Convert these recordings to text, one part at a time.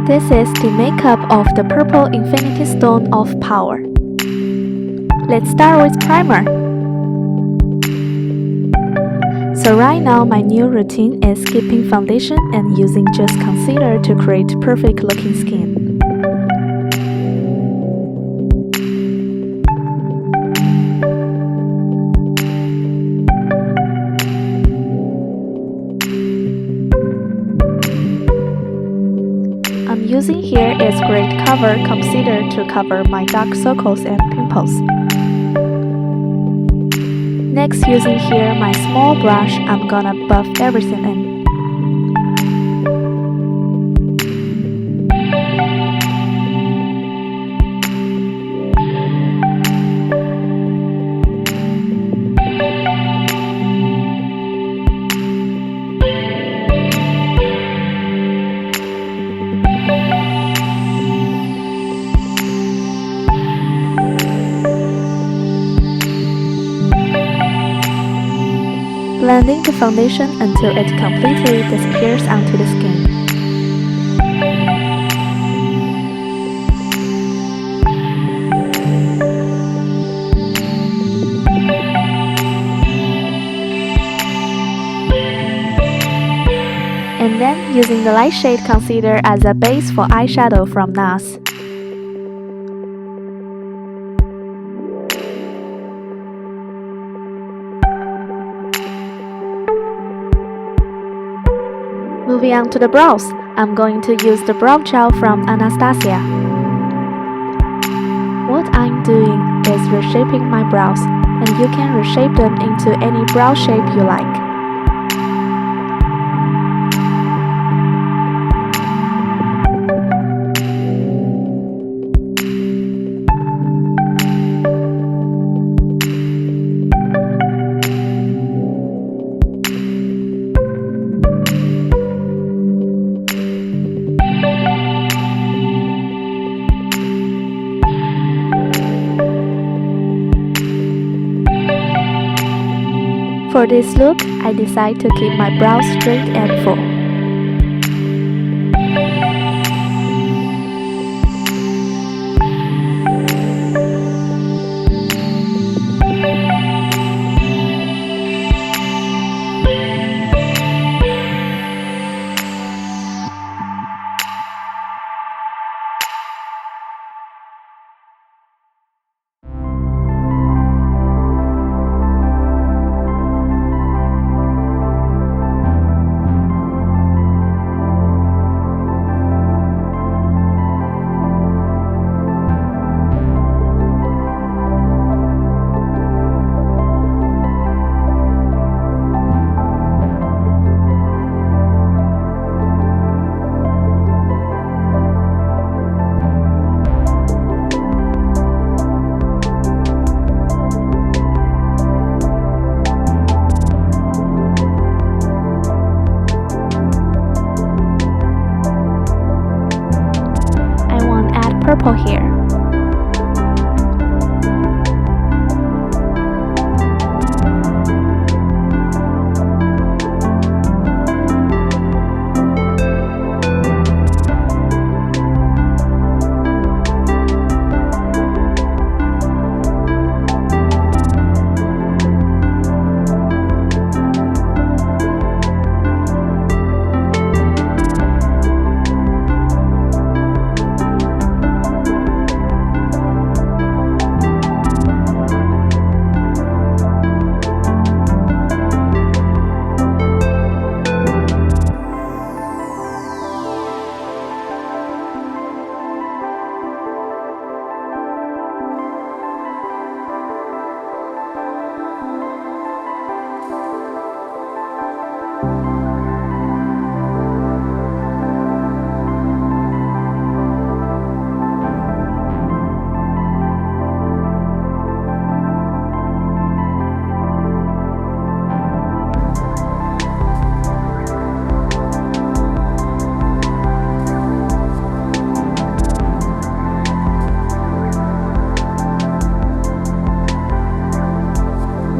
This is the makeup of the purple infinity stone of power. Let's start with primer. So right now my new routine is skipping foundation and using just concealer to create perfect looking skin. I'm using here is Great Cover Concealer to cover my dark circles and pimples. Next, using here my small brush, I'm gonna buff everything in. Blending the foundation until it completely disappears onto the skin. And then using the light shade concealer as a base for eyeshadow from NARS. Moving on to the brows, I'm going to use the brow gel from Anastasia. What I'm doing is reshaping my brows, and you can reshape them into any brow shape you like. For this look, I decide to keep my brows straight and full. Purple here.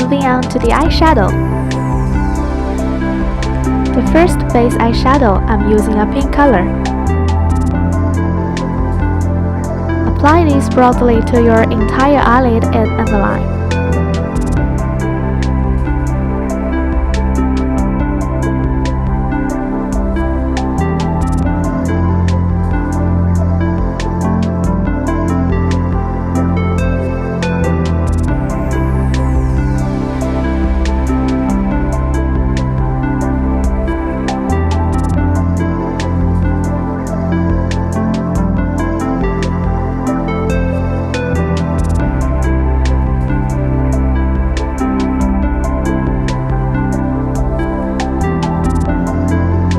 Moving on to the eyeshadow. The first base eyeshadow, I'm using a pink color. Apply this broadly to your entire eyelid and underline.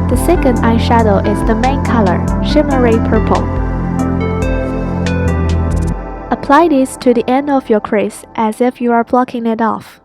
The second eyeshadow is the main color, shimmery purple. Apply this to the end of your crease as if you are blocking it off.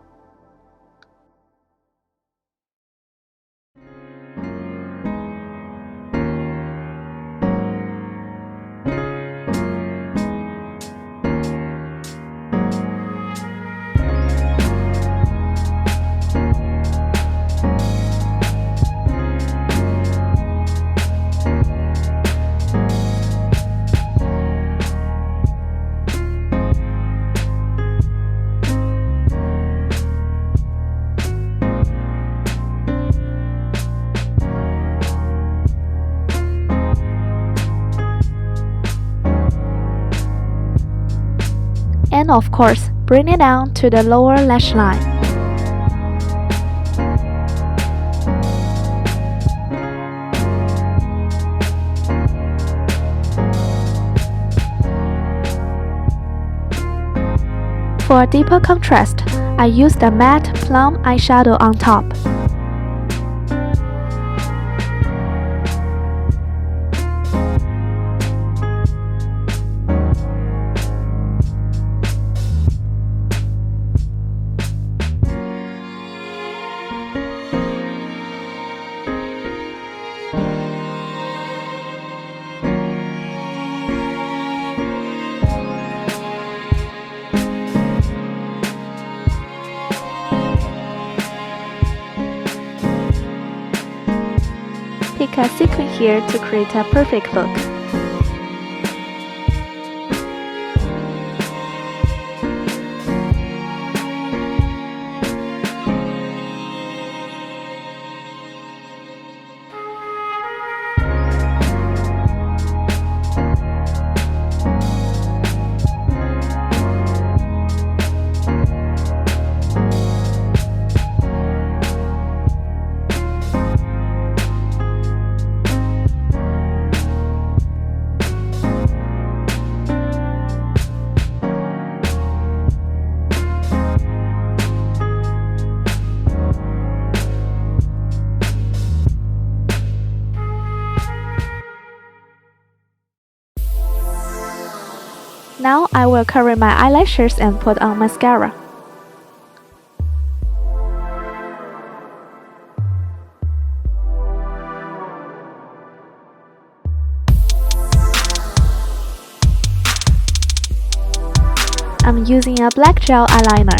And of course, bring it down to the lower lash line. For a deeper contrast, I used a matte plum eyeshadow on top. Pick a sequin here to create a perfect look. Now I will cover my eyelashes and put on mascara. I'm using a black gel eyeliner.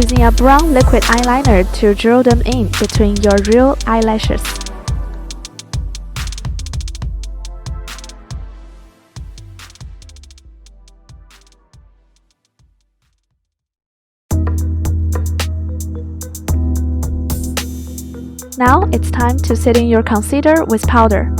using a brown liquid eyeliner to draw them in between your real eyelashes. Now it's time to set in your concealer with powder.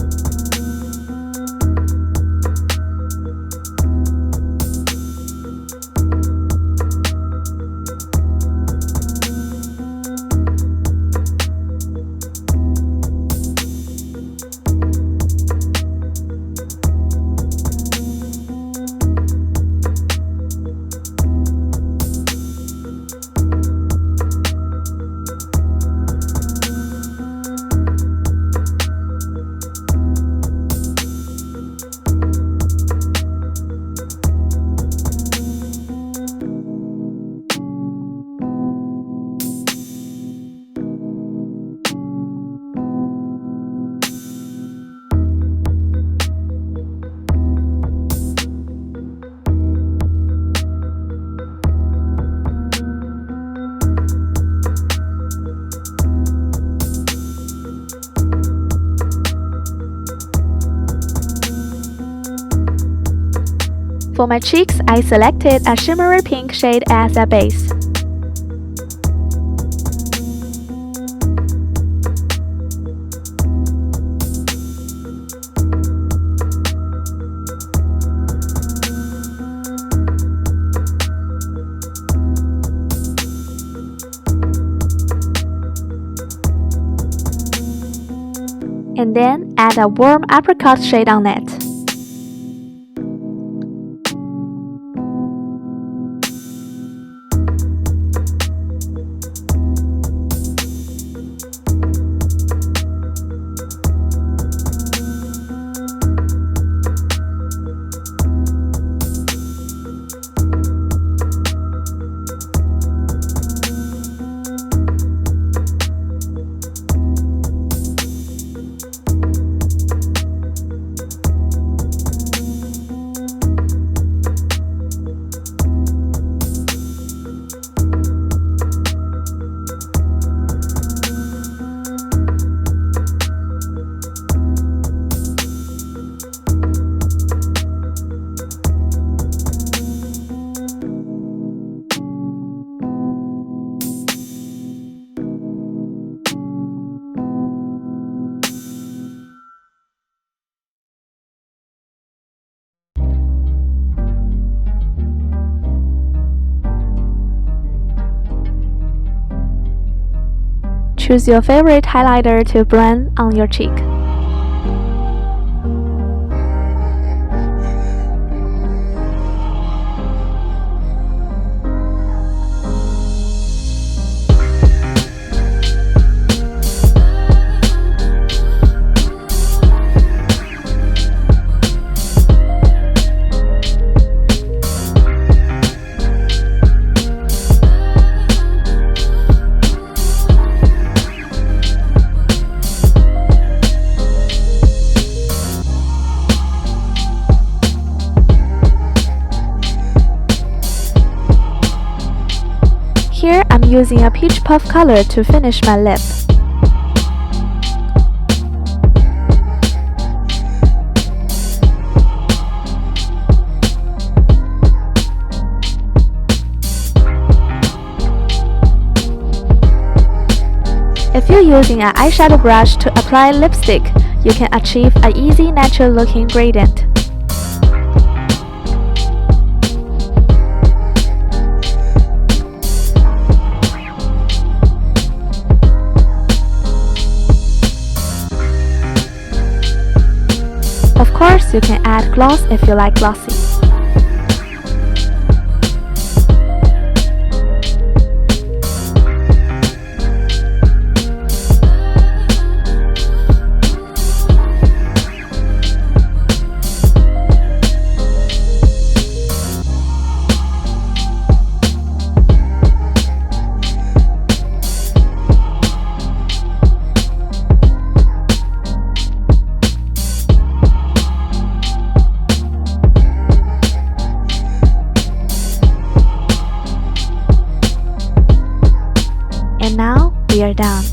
For my cheeks, I selected a shimmery pink shade as a base. And then add a warm apricot shade on it. Choose your favorite highlighter to blend on your cheek. Here I'm using a peach puff color to finish my lip. If you're using an eyeshadow brush to apply lipstick, you can achieve an easy natural looking gradient. Of course, you can add gloss if you like glossy. done.